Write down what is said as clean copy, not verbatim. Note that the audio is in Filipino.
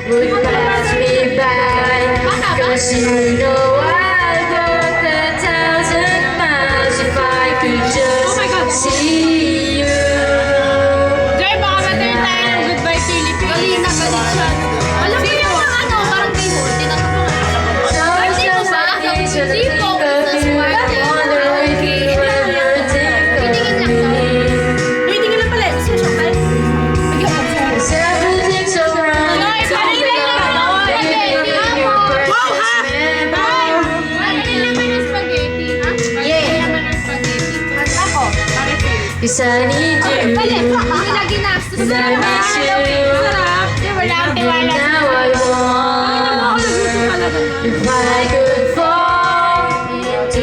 would pass me by. Cause you know I'd walk 1,000 miles if I could just see you. Joy, baka matayin tayo ng Goodbye Philippines. Galing na galing siya. Alam mo yung mga ano, parang bihon. Tinatapos mo nga. Those Hindi mo just ba? the things that I Hindi think po. of you. I wonder if you ever think of me. Tingin lang pala. Gusto mo siya tayo? Cause everything's so wrong. Joy, paling lang You're naman. precious memory. Paling naman ng spaghetti. Ha? Paling naman ng spaghetti. Ako, bakit yun? Cause I need you. Hindi na ginastos. And I miss you. Sarap. Di ba lang And tiwala? now I want. If I could fall into